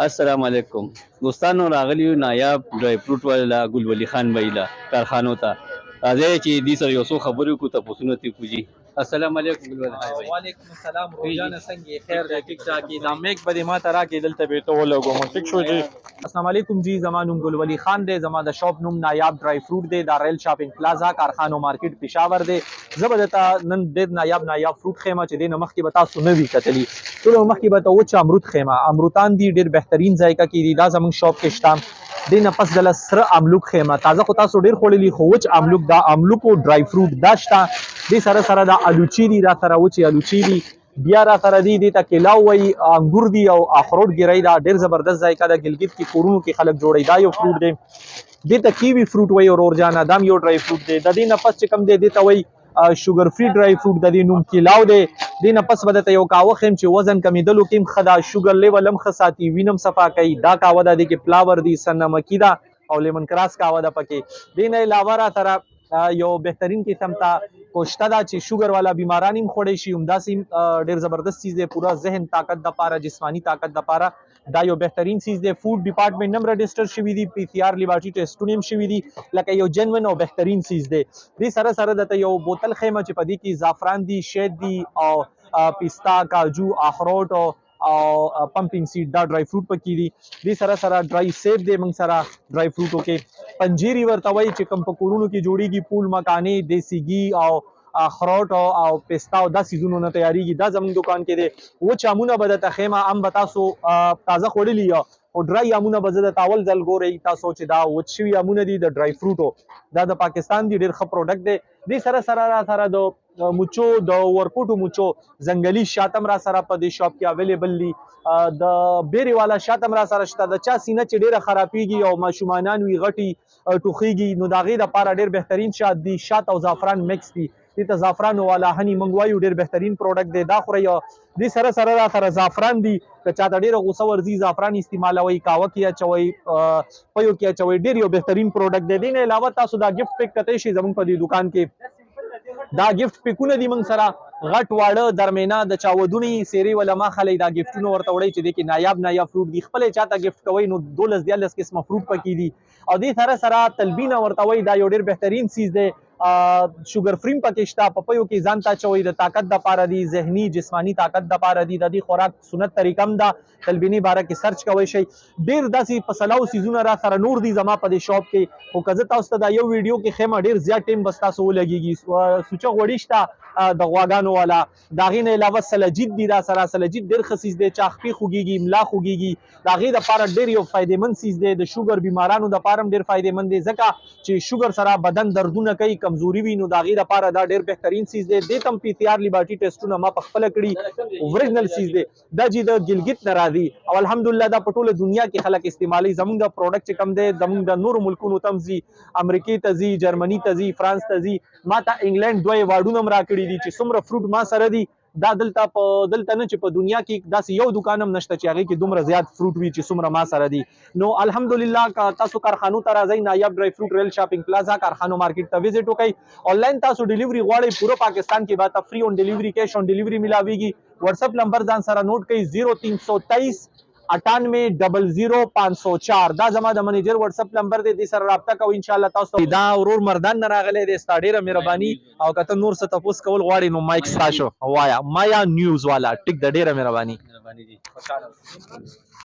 السلام علیکم دوستانو، راغلی نایاب ډرای فروټ والا ګل ولی خان بایلا کارخانو ته راځي چې دې سره یو څو خبرې وکړو، تاسو ته کوجی. السلام علیکم ګل ولی خان بای. وعلیکم السلام روزانه څنګه خیر دی ټیک ټاک دا میک بده ما ته راکې دلته به ته ولګو ټیک شو جی. السلام علیکم جی، زما نوم ګل ولی خان دی، زما د شاپ نوم نایاب ډرای فروټ دی، دا ریل شاپینګ پلازا کارخانو مارکیټ پېښور دی. زه به درته نن ډېر نایاب فروټ خیمه چې دې نه مخکې به تاسو نه وي کتلي، ټولو مخکې به ته وچ امرود خیمه. امروتان دي ډېر بهترین ذایقه کې دي، دا زموږ شاپ کې شته. دې نه پس دله سره املوک خیمه، تازه خو تاسو ډېر خوړلي، خو وچ املوک دا املوکو ډرای فروټ دا شته. دې سره سره دا الوچي دي، را سره وچې الوچي دي، بیا را سره دي دې ته کیلاو وایي، انګور دي او اخروټ ګیرۍ دا ډېر زبردست ذایقه ده. ګلګت کې کورونو کې خلک جوړوي، دا یو فروټ دی. دې ته کیوي فروټ وایي ورور جانه، دا هم یو ډرای فروټ دی. د دې نه پس چې کوم دی دې ته وایي شوګر فري ډرای فروټ، د دې نوم کیلاو دی. دې نه پس به درته یو کاوه ښیم چې وزن کمیدلو کې هم ښه ده، شوګر لیول هم ښه ساتي، وینه هم صفا کوي. دا کاوه ده، دې کې فلاور دي، سن نمکي ده او لیمن کراس کاوه ده پکې. دې نه علاوه را سره یو بهترین قسم ته کوشته ده چې شوګر والا بیماران هم خوړی شي، همداسې ډېر زبردست چیز دی، پوره ذهن طاقت دپاره، جسماني طاقت دپاره دا یو بهترین چیز دی. فوډ ډپارټمنټ هم رجسټر شوي دي، پی سی آر لیبارټري ټیسټونه هم شوي دي، لکه یو جنون او بهترین چیز دی. دې سره سره درته یو بوتل خیمه چې په دې کې زعفران دي، شهد دي او پیستا، کاجو، اخروټ او پمپینګ سیډ دا ډرای فروټ پکې دي. دې سره سره ډرای سیب دی موږ سره ډرای فروټو کې. پنجیري ورته وایي چې کوم په کورونو کې جوړیږي، پول مکانې، دیسی ګي او اخروټ او پیستا او دا سیزونو نه تیاریږي، دا زموږ دکان کې دی. وچ امونه به درته خیمه، ام به تاسو تازه خوړلي یا او ډرای امونه به زه درته اول ځل ګورئ تاسو چې دا وچ شوي امونه دي د ډرای فروټو، دا د پاکستان دي، ډېر ښه پروډکټ دی. دې سره سره را سره د مچو د ورپوټو مچو ځنګلي شاتم را سره په دې شاپ کې اویلیبل دي. د بیرې والا شاتم را سره شته. د چا سینه چې ډېره خرابېږي او ماشومانان وي غټي ټوخېږي، نو د هغې دپاره ډېر بهترین شات دي. شات او زعفران مکس دي، دې ته زعفران والا هني موږ وایو، ډېر بهترین پروډکټ دی، دا خورئ. دې سره سره را سره زعفران دي، که چاته ډېره غوسه ورځي زعفران استعمالوئ، قهوه کې اچوئ، پیو کې اچوئ، ډېر یو بهترین پروډکټ دی. دې نه علاوه تاسو دا ګفټ پیک کتی شئ زموږ په دې دکان کې. دا ګفټ پیکونه دي موږ سره، غټ واړه درمیانه، د چا ودونه یي سیرې ولا ما خلی دا ګفټونه ورته وړئ چې دې کې نایاب فروټ دي. خپل یې چاته ګفټ کوئ نو 12-14 قسمه فروټ پکې دي. او دې سره سره تلبینه ورته وایي، دا یو ډېر بهترین چیز دی. شوګر فریم پکې شته، پپیو کې ځان ته اچوئ، د طاقت دپاره دي، ذهني جسماني طاقت دپاره دي. د دې خوراک سنت طریقه هم ده، تلبینې باره کې سرچ کوئ شئ. ډېر داسې په سلاو سیزونه را سره نور دي زما په دې شاپ کې، خو که زه تاسو ته دا یو ویډیو کې ښیم ډېر زیات ټایم بس تاسو ولګېږي. سوچه غوړي شته د غواګانو والا، د هغې نه علاوه سلجید دي را سره. سلجید ډېر ښه څیز دی، چا خپې خوږېږي، ملا خوږېږي، د هغې دپاره ډېر یو فایدېمند څیز دی. د شوګر بیمارانو دپاره هم ډېر فایدېمند دی، ځکه چې شوګر سره بدن دردونه کوي، کمزوري وي، نو د هغې دپاره دا ډېر بهترین څیز دی. دې ته هم پی سی آر لیبارټري ټیسټونه ما پخپله کړي، اوریجنل څیز دی. دا چې د ګلګت نه راځي او الحمدلله دا په ټوله دنیا کې خلک استعمالوي. زموږ د پروډکټ چې کوم دی زموږ د نورو ملکونو ته هم ځي، امریکې ته ځي، جرمني ته ځي، فرانس ته ځي. ما ته انګلینډ 2 ایوارډونه هم راکړي دي چې څومره فروټ ما سره دي. دا دلته نه چې په دنیا کې داسې یو دکان هم نشته چې هغې کې دومره زیات فروټ وي چې څومره ما سره دي. نو الحمدلله که تاسو کارخانو ته راځئ، نایاب ډرای فروټ ریل شاپینګ پلازا کارخانو مارکیټ ته وزټ وکئ. آنلاین تاسو ډیلیوري غواړئ پوره پاکستان کې به ته فری اون ډیلیوري، کیش اون ډیلیوري ملاویږي. واتساپ نمبر ځان سره نوٹ کئ 0323 98 00504، دا زما د منیجر واتساپ نمبر دی. دې سره رابطه کوئ انشاءالله. تاسو دا ورور مردان نه راغلی دی، ستا ډېره مهرباني. او که ته نور څه تپوس کول غواړې نو مایک ستا شو، وایه مایا نیوز والا، ټیک ده، ډېره مهرباني.